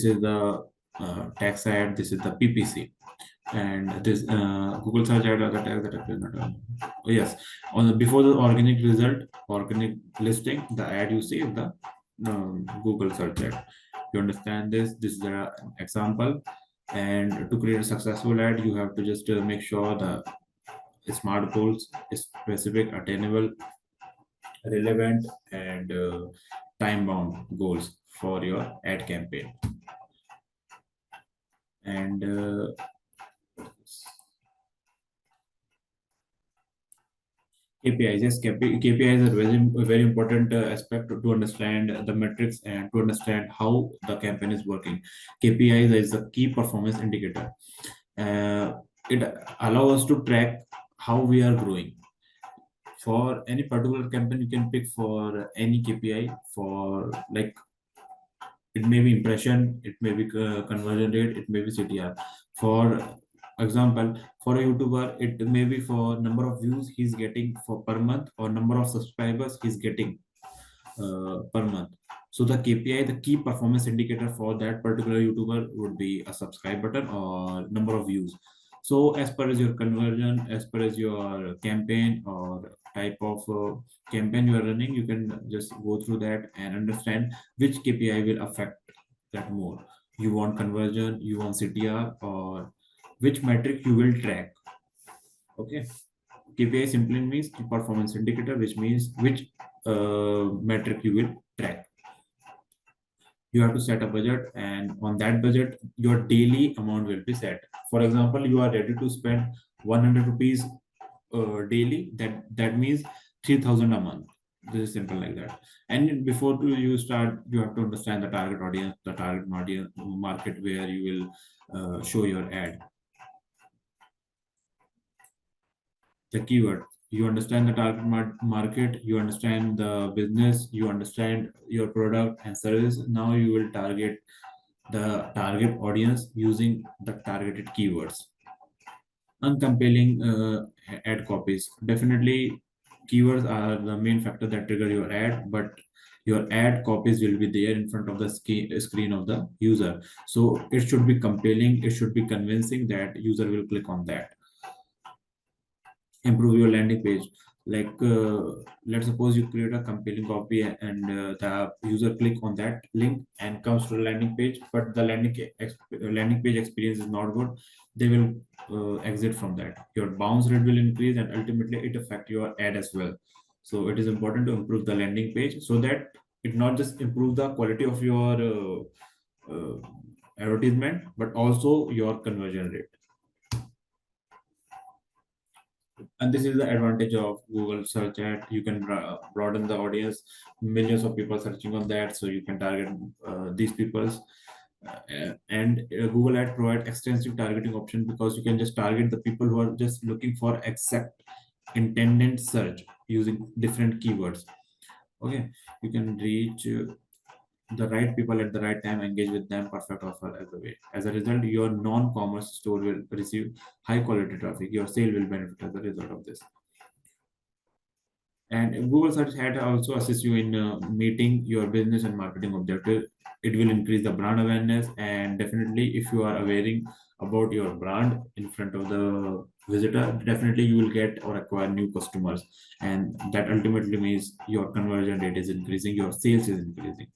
is the text ad, this is the PPC, and this Google search ad are the tags that appear not. Yes, on the before the organic result, organic listing, the ad you see is the Google search ad. You understand this? This is an example. And to create a successful ad, you have to just make sure the smart goals is specific, attainable, relevant, and time bound goals for your ad campaign. And KPIs, yes, KPIs are very important aspect to understand the metrics and to understand how the campaign is working. KPIs is a key performance indicator. It allows us to track how we are growing. For any particular campaign, you can pick for any KPI for, like, it may be impression, it may be conversion rate, it may be CTR. For example, for a YouTuber, it may be for number of views he's getting for per month or number of subscribers he's getting per month. So the KPI, the key performance indicator for that particular YouTuber would be a subscribe button or number of views. So as per as your conversion, as per as your campaign or type of campaign you are running, you can just go through that and understand which KPI will affect that more. You want conversion, you want CTR, or which metric you will track. Okay. KPI simply means key performance indicator, which means which metric you will track. You have to set a budget, and on that budget, your daily amount will be set. For example, you are ready to spend 100 rupees daily. That means 3,000 a month. This is simple like that. And before you start, you have to understand the target audience, the target market where you will show your ad. The keyword, you understand the target market, you understand the business, you understand your product and service. Now you will target the target audience using the targeted keywords. Uncompelling ad copies, definitely keywords are the main factor that trigger your ad, but your ad copies will be there in front of the screen of the user. So it should be compelling, it should be convincing that user will click on that. Improve your landing page, like let's suppose you create a compelling copy and the user click on that link and comes to the landing page, but the landing page experience is not good. They will exit from that. Your bounce rate will increase and ultimately it affect your ad as well. So it is important to improve the landing page so that it not just improve the quality of your advertisement, but also your conversion rate. And this is the advantage of Google search ad. You can broaden the audience, millions of people searching on that, so you can target these people's. And Google ad provide extensive targeting option because you can just target the people who are just looking for exact intended search using different keywords. Okay, you can reach the right people at the right time, engage with them, perfect offer as a way. As a result, your non-commerce store will receive high quality traffic. Your sale will benefit as a result of this. And Google Search Ad also assists you in meeting your business and marketing objective. It will increase the brand awareness, and definitely, if you are aware about your brand in front of the visitor, definitely you will get or acquire new customers, and that ultimately means your conversion rate is increasing, your sales is increasing.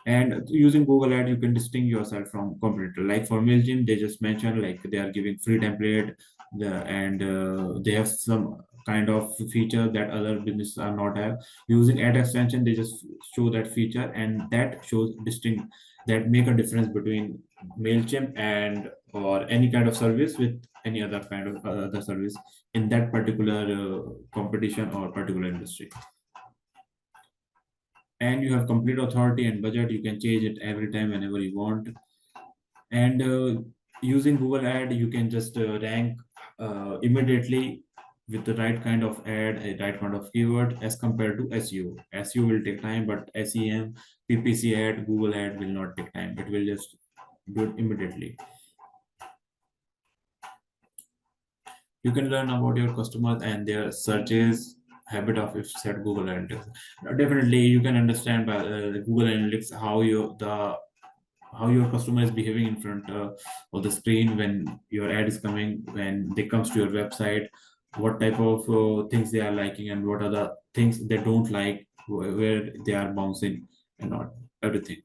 And using Google Ad, you can distinguish yourself from competitor. Like for MailChimp, they just mentioned like they are giving free template, and they have some kind of feature that other businesses are not have. Using ad extension, they just show that feature, and that shows distinct, that make a difference between MailChimp and or any kind of service with any other kind of other service in that particular competition or particular industry. And you have complete authority and budget. You can change it every time whenever you want. And using Google ad, you can just rank immediately with the right kind of ad, a right kind of keyword, as compared to SEO. SEO will take time, but SEM, PPC ad, Google ad will not take time. It will just do it immediately. You can learn about your customers and their searches, habit of if set Google Analytics. Definitely, you can understand by Google Analytics how your customer is behaving in front of the screen when your ad is coming, when they comes to your website, what type of things they are liking and what are the things they don't like, where they are bouncing and not everything.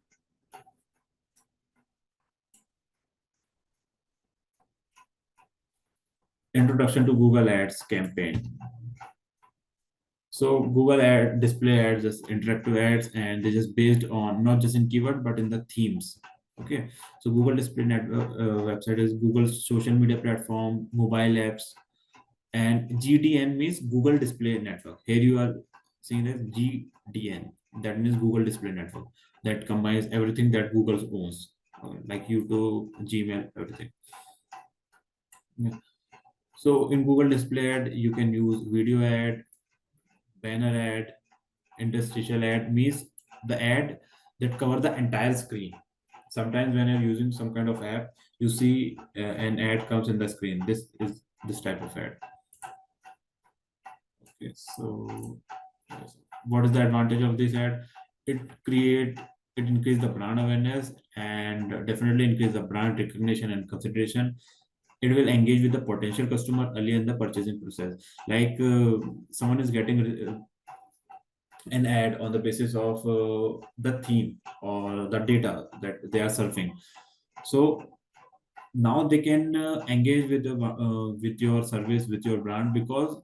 Introduction to Google Ads campaign. So Google ad display ads, just interactive ads, and they're just based on not just in keyword but in the themes. Okay, so Google Display Network website is Google's social media platform, mobile apps, and GDN means Google Display Network. Here you are seeing as GDN. That means Google Display Network. That combines everything that Google owns, like YouTube, Gmail, everything. Yeah. So in Google Display ad, you can use video ad, banner ad, interstitial ad means the ad that cover the entire screen. Sometimes when you're using some kind of app, you see an ad comes in the screen. This is this type of ad. Okay, so yes. What is the advantage of this ad? It create it increase the brand awareness and definitely increase the brand recognition and consideration. It will engage with the potential customer early in the purchasing process. Like someone is getting an ad on the basis of the theme or the data that they are surfing. So now they can engage with your service, with your brand, because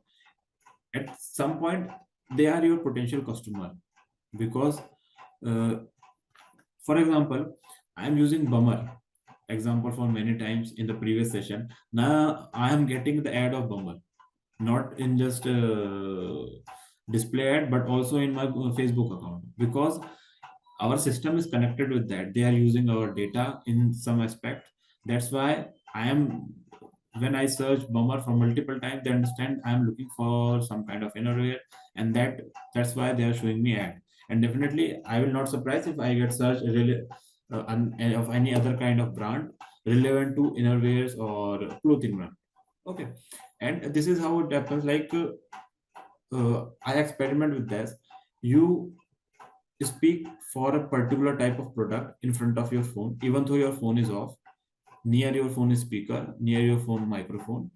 at some point they are your potential customer. Because uh, for example, I am using Bummer example for many times in the previous session. Now I am getting the ad of Bummer, not in just display ad but also in my Facebook account, because our system is connected with that. They are using our data in some aspect. That's why I am, when I search Bummer for multiple times, they understand I am looking for some kind of innerwear, and that's why they are showing me ad. And definitely I will not surprise if I get search really of any other kind of brand relevant to innerwears or clothing brand. Okay, and this is how it happens. Like I experiment with this. You speak for a particular type of product in front of your phone, even though your phone is off, near your phone is speaker, near your phone microphone.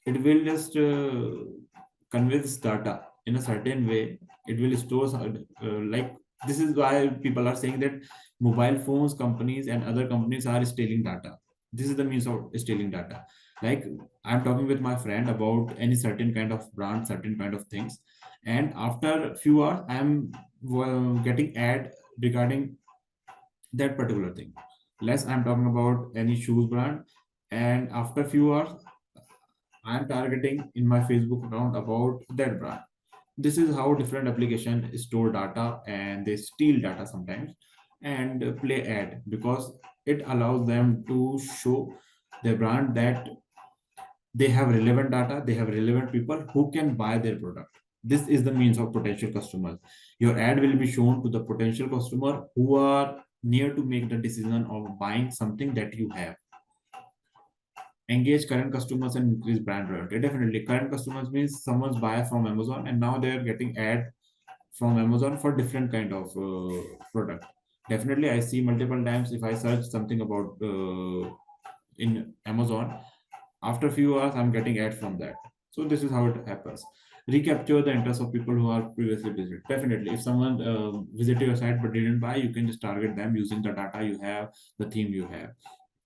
It will just convey this data in a certain way. It will store like, this is why people are saying that mobile phones companies and other companies are stealing data. This is the means of stealing data. Like, I'm talking with my friend about any certain kind of brand, certain kind of things, and after few hours I'm getting ad regarding that particular thing. Less I'm talking about any shoes brand, and after few hours I'm targeting in my Facebook account about that brand. This is how different applications store data, and they steal data sometimes and play ad, because it allows them to show their brand that they have relevant data, they have relevant people who can buy their product. This is the means of potential customers. Your ad will be shown to the potential customer who are near to make the decision of buying something that you have. Engage current customers and increase brand loyalty. Definitely, current customers means someone's buyer from Amazon and now they're getting ad from Amazon for different kind of product. Definitely, I see multiple times if I search something about in Amazon, after a few hours I'm getting ad from that. So this is how it happens. Recapture the interest of people who are previously visited. Definitely, if someone visited your site but didn't buy, you can just target them using the data you have, the theme you have.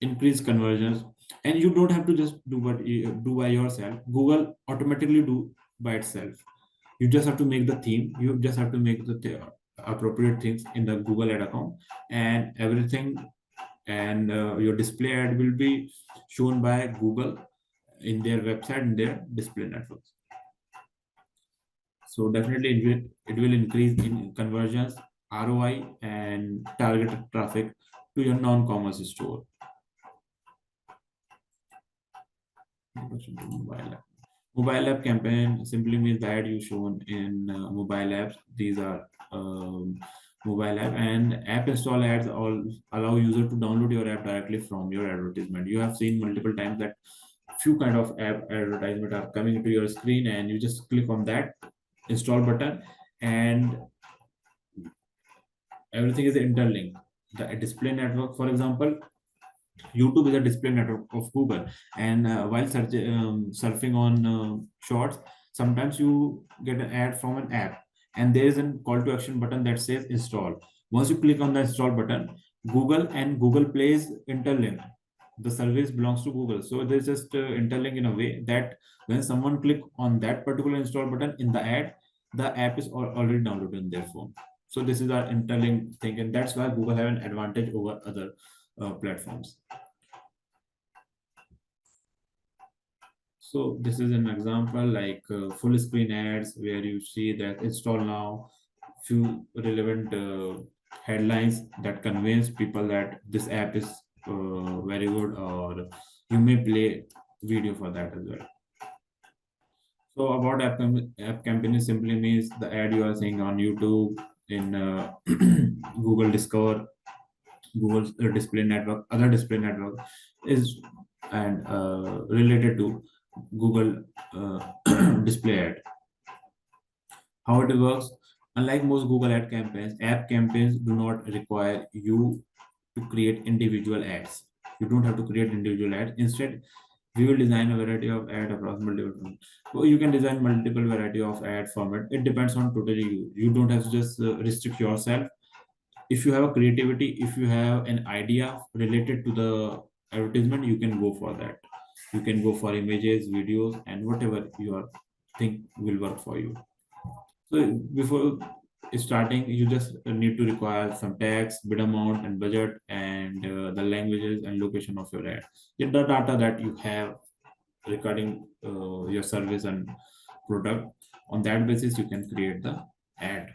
Increase conversions, and you don't have to just do by yourself. Google automatically do by itself. You just have to make the theme, you just have to make the appropriate things in the Google ad account, and everything, and your display ad will be shown by Google in their website, in their display networks. So definitely it will increase in conversions, ROI, and targeted traffic to your non-commerce store. Mobile app campaign simply means the ad you shown in mobile apps. These are mobile app, and app install ads all allow user to download your app directly from your advertisement. You have seen multiple times that few kind of app advertisement are coming to your screen and you just click on that install button, and everything is interlinked. The display network, for example, YouTube is a display network of Google, and while surfing on Shorts, sometimes you get an ad from an app, and there is a call to action button that says install. Once you click on the install button, Google and Google Play is interlinked. The service belongs to Google, so there's just interlinked in a way that when someone click on that particular install button in the ad, the app is already downloaded in their phone. So this is our interlinked thing, and that's why Google have an advantage over other platforms. So this is an example like full screen ads where you see that install now, few relevant headlines that convince people that this app is very good, or you may play video for that as well. So about app campaign simply means the ad you are seeing on YouTube, in Google Discover, Google Display Network, other display network is, and related to Google display ad. How it works? Unlike most Google ad campaigns, app campaigns do not require you to create individual ads. You don't have to create individual ads. Instead, we will design a variety of ad across multiple formats. So you can design multiple variety of ad format. It depends on totally you. You don't have to just restrict yourself. If you have a creativity, if you have an idea related to the advertisement, you can go for that. You can go for images, videos, and whatever you are think will work for you. So before starting, you just need to require some text, bid amount, and budget, and the languages and location of your ad. Get the data that you have regarding your service and product. On that basis, you can create the ad.